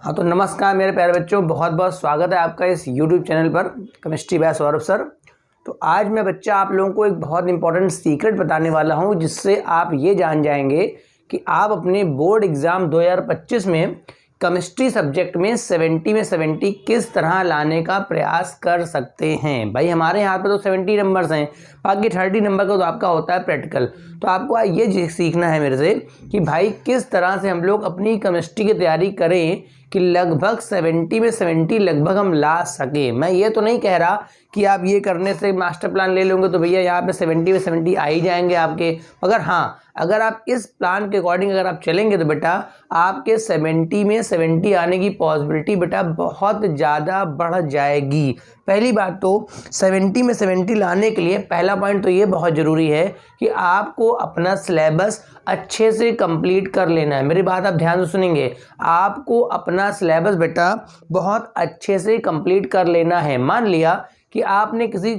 हाँ तो नमस्कार मेरे प्यारे बच्चों, बहुत बहुत स्वागत है आपका इस YouTube चैनल पर केमिस्ट्री बाय सौरभ सर। तो आज मैं बच्चा आप लोगों को एक बहुत इंपॉर्टेंट सीक्रेट बताने वाला हूँ, जिससे आप ये जान जाएंगे कि आप अपने बोर्ड एग्ज़ाम 2025 में केमिस्ट्री सब्जेक्ट में 70 में 70 किस तरह लाने का प्रयास कर सकते हैं। भाई हमारे यहाँ पे तो 70 नंबर्स हैं, बाकी 30 नंबर का तो आपका होता है प्रैक्टिकल। तो आपको ये सीखना है मेरे से कि भाई किस तरह से हम लोग अपनी केमिस्ट्री की तैयारी करें कि लगभग 70 में 70 लगभग हम ला सके। मैं ये तो नहीं कह रहा कि आप ये करने से मास्टर प्लान ले लोगे तो भैया यहाँ पे 70 में 70 आ ही जाएंगे आपके, मगर हाँ अगर आप इस प्लान के अकॉर्डिंग अगर आप चलेंगे तो बेटा आपके 70 में 70 आने की पॉसिबिलिटी बेटा बहुत ज़्यादा बढ़ जाएगी। पहली बात तो 70 में 70 लाने के लिए पहला पॉइंट तो ये बहुत ज़रूरी है कि आपको अपना सिलेबस अच्छे से कंप्लीट कर लेना है। मेरी बात आप ध्यान से सुनेंगे, आपको अपना सिलेबस बेटा बहुत अच्छे से कंप्लीट कर लेना है। मान लिया कि आपने किसी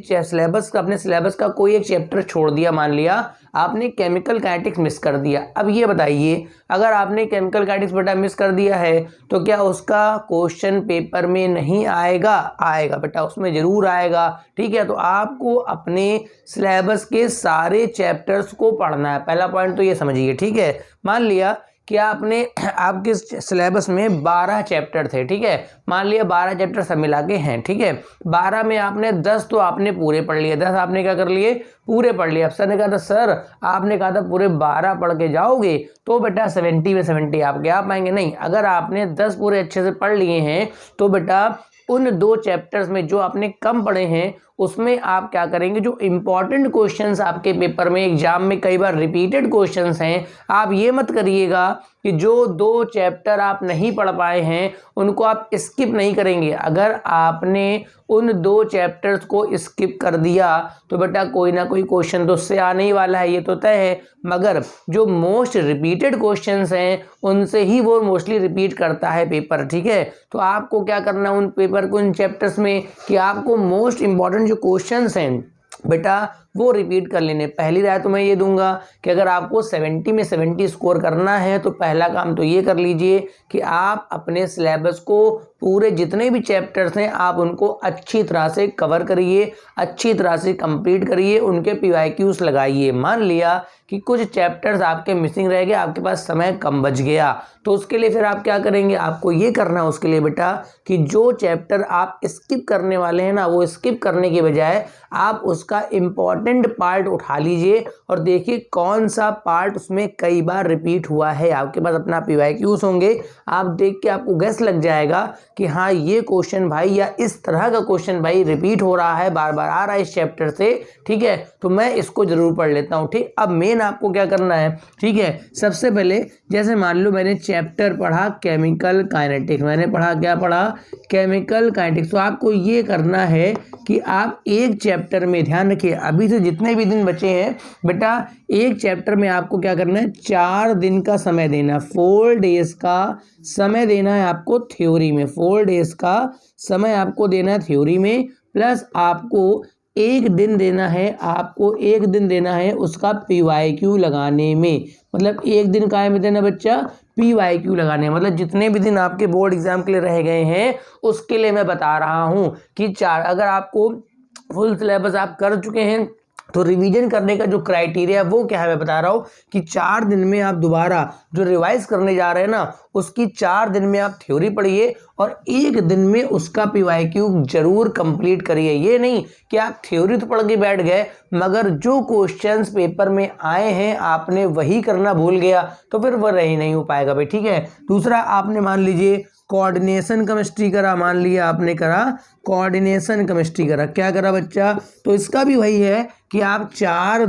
अपने सिलेबस का कोई एक चैप्टर छोड़ दिया, मान लिया आपने केमिकल काइनेटिक्स मिस कर दिया। अब ये बताइए, अगर आपने केमिकल काइनेटिक्स बेटा मिस कर दिया है तो क्या उसका क्वेश्चन पेपर में नहीं आएगा? आएगा बेटा, उसमें ज़रूर आएगा। ठीक है, तो आपको अपने सिलेबस के सारे चैप्टर्स को पढ़ना है। पहला पॉइंट तो ये समझिए। ठीक है, मान लिया कि आपके सिलेबस में 12 चैप्टर थे। ठीक है, मान लिया 12 चैप्टर सब मिला के हैं। ठीक है, 12 में आपने 10 तो आपने पूरे पढ़ लिए, 10 आपने क्या कर लिए? पूरे पढ़ लिए। अफसर ने कहा था सर आपने कहा था पूरे 12 पढ़ के जाओगे तो बेटा 70 में 70 आपके आ पाएंगे। नहीं, अगर आपने 10 पूरे अच्छे से पढ़ लिए हैं तो बेटा उन 2 चैप्टर्स में जो आपने कम पढ़े हैं उसमें आप क्या करेंगे, जो इंपॉर्टेंट क्वेश्चंस आपके पेपर में एग्जाम में कई बार रिपीटेड क्वेश्चंस हैं, आप ये मत करिएगा कि जो 2 चैप्टर आप नहीं पढ़ पाए हैं उनको आप स्किप नहीं करेंगे। अगर आपने उन 2 चैप्टर्स को स्किप कर दिया तो बेटा कोई ना कोई क्वेश्चन तो उससे आने ही वाला है, ये तो तय है। मगर जो मोस्ट रिपीटेड क्वेश्चंस हैं उनसे ही वो मोस्टली रिपीट करता है पेपर। ठीक है, तो आपको क्या करना है उन पेपर को, उन चैप्टर्स में कि आपको मोस्ट इंपॉर्टेंट जो क्वेश्चंस हैं बेटा वो रिपीट कर लेने। पहली राय तो मैं ये दूंगा कि अगर आपको 70 में 70 स्कोर करना है तो पहला काम तो ये कर लीजिए कि आप अपने सिलेबस को पूरे जितने भी चैप्टर्स हैं आप उनको अच्छी तरह से कवर करिए, अच्छी तरह से कंप्लीट करिए, उनके PYQs लगाइए। मान लिया कि कुछ चैप्टर्स आपके मिसिंग रह गए, आपके पास समय कम बच गया, तो उसके लिए फिर आप क्या करेंगे, आपको ये करना है उसके लिए बेटा कि जो चैप्टर आप स्किप करने वाले हैं ना, वो स्किप करने के बजाय आप उसका इम्पॉर्टेंट पार्ट उठा लीजिए और देखिए कौन सा पार्ट उसमें कई बार रिपीट हुआ है। आपके पास अपना PYQs होंगे, आप देख के आपको गैस लग जाएगा कि हाँ ये क्वेश्चन भाई या इस तरह का क्वेश्चन भाई रिपीट हो रहा है, बार बार आ रहा है इस चैप्टर से। ठीक है, तो मैं इसको जरूर पढ़ लेता हूँ। ठीक, अब मेन आपको क्या करना है, ठीक है, सबसे पहले जैसे मान लो मैंने चैप्टर पढ़ा केमिकल काइनेटिक्स, मैंने पढ़ा क्या पढ़ा? Chemical kinetics. तो आपको ये करना है कि आप एक चैप्टर में, ध्यान रखिए अभी से जितने भी दिन बचे हैं बेटा, एक चैप्टर में आपको क्या करना है, 4 दिन का समय देना, 4 डेज का समय देना है आपको थ्योरी में, 4 डेज का समय आपको देना है थ्योरी में, प्लस आपको एक दिन देना है उसका PYQ लगाने में। मतलब एक दिन काय में देना बच्चा? PYQ लगाने, मतलब जितने भी दिन आपके बोर्ड एग्जाम के लिए रह गए हैं उसके लिए मैं बता रहा हूं कि 4, अगर आपको फुल सिलेबस आप कर चुके हैं तो रिवीजन करने का जो क्राइटेरिया वो क्या है मैं बता रहा हूँ कि 4 दिन में आप दोबारा जो रिवाइज करने जा रहे हैं ना उसकी 4 दिन में आप थ्योरी पढ़िए और एक दिन में उसका PYQ जरूर कंप्लीट करिए। ये नहीं कि आप थ्योरी तो पढ़ के बैठ गए मगर जो क्वेश्चंस पेपर में आए हैं आपने वही करना भूल गया तो फिर वह रही नहीं हो पाएगा भाई। ठीक है, दूसरा आपने मान लीजिए कोऑर्डिनेशन केमिस्ट्री करा, मान लिया आपने करा कोऑर्डिनेशन केमिस्ट्री करा, क्या करा बच्चा? तो इसका भी वही है कि आप 4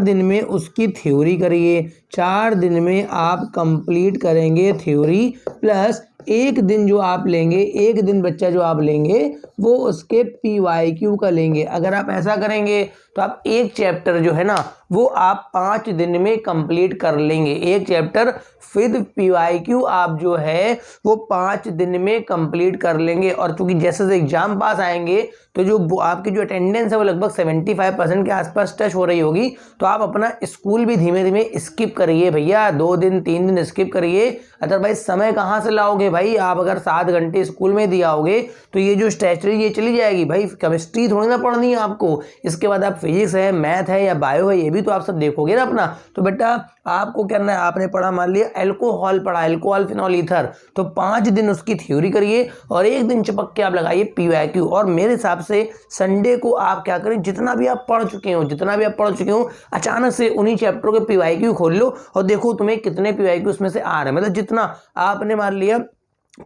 दिन में उसकी थ्योरी करिए, 4 दिन में आप कंप्लीट करेंगे थ्योरी, प्लस एक दिन जो आप लेंगे, एक दिन बच्चा जो आप लेंगे वो उसके PYQ का लेंगे। अगर आप ऐसा करेंगे तो आप एक चैप्टर जो है ना वो आप 5 दिन में कंप्लीट कर लेंगे। एक चैप्टर विद PYQ आप जो है वो 5 दिन में कंप्लीट कर लेंगे। और चूंकि जैसे जैसे एग्जाम पास आएंगे तो जो आपकी जो अटेंडेंस है वो लगभग 75% के आसपास टच हो रही होगी। तो आप अपना स्कूल भी धीमे धीमे स्किप करिए भैया, 2 दिन 3 दिन स्किप करिए। अदरवाइज समय कहाँ से लाओगे भाई? आप अगर 7 घंटे स्कूल में दिया होगे तो ये जो स्ट्रेटजी ये चली जाएगी भाई। केमिस्ट्री थोड़ी ना पढ़नी है आपको, इसके बाद आप फिजिक्स है, मैथ है या बायो है, ये भी तो आप सब देखोगे ना अपना। तो बेटा आपको करना है, आपने पढ़ा मान लिया अल्कोहल पढ़ा, अल्कोहल फिनॉल ईथर, तो 5 दिन उसकी थ्योरी करिए और एक दिन चिपक के आप लगाइए PYQ। और मेरे हिसाब से संडे को आप क्या करें, जितना भी आप पढ़ चुके हो अचानक से उन्हीं चैप्टरों के PYQ खोल लो और देखो तुम्हें कितने PYQ उसमें से आ रहे हैं। मतलब जितना आपने मान लिया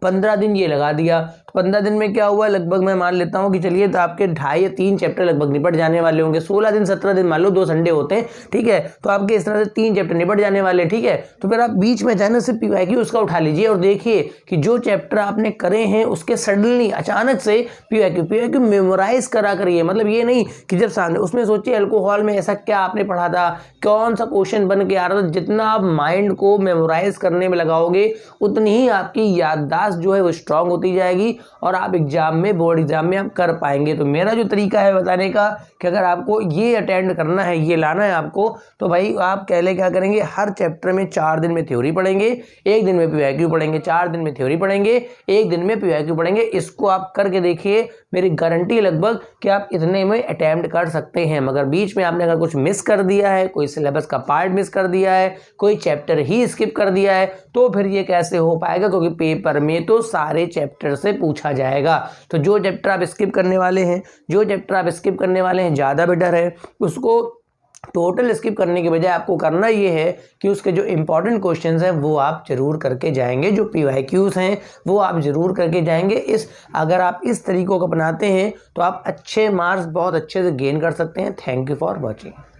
15 दिन ये लगा दिया तो 15 दिन में क्या हुआ, लगभग मैं मान लेता हूं कि चलिए तो आपके 2.5 या 3 चैप्टर लगभग निपट जाने वाले होंगे। 16 दिन 17 दिन मान लो, 2 संडे होते हैं, ठीक है। तो आपके इस तरह से 3 चैप्टर निपट जाने वाले, ठीक है। तो फिर आप बीच में अचानक से PYQ उसका उठा लीजिए और देखिए कि जो चैप्टर आपने करे हैं उसके सडनली अचानक से PYQ मेमोराइज करा करिए। मतलब ये नहीं कि जब सामने उसमें सोचिए अल्कोहल में ऐसा क्या आपने पढ़ा था, कौन सा क्वेश्चन बन के आ रहा था। जितना आप माइंड को मेमोराइज करने में लगाओगे उतनी ही आपकी याददाश्त जो है वो स्ट्रांग होती जाएगी और आप एग्जाम में, बोर्ड एग्जाम में आप कर पाएंगे। तो मेरा जो तरीका है बताने का कि अगर आपको ये अटेंड करना है, ये लाना है आपको, तो भाई आप पहले क्या करेंगे, हर चैप्टर में 4 दिन में थ्योरी पढ़ेंगे, 1 दिन में PYQ पढ़ेंगे, 4 दिन में थ्योरी पढ़ेंगे, 1 दिन में PYQ पढ़ेंगे। इसको आप करके देखिए, मेरी गारंटी लगभग कि आप इतने में अटेम्प्ट कर सकते हैं। मगर बीच में आपने अगर कुछ मिस कर दिया है, कोई सिलेबस का पार्ट मिस कर दिया है, कोई चैप्टर ही स्किप कर दिया है, तो फिर ये कैसे हो पाएगा, क्योंकि पेपर में तो सारे चैप्टर से पूछा जाएगा। तो जो चैप्टर आप स्किप करने वाले हैं, ज़्यादा बेटर है उसको टोटल स्किप करने के बजाय आपको करना ये है कि उसके जो इंपॉर्टेंट क्वेश्चंस हैं वो आप जरूर करके जाएंगे, जो PYQs हैं वो आप जरूर करके जाएंगे। अगर आप इस तरीकों को अपनाते हैं तो आप अच्छे मार्क्स बहुत अच्छे से गेन कर सकते हैं। Thank you for watching.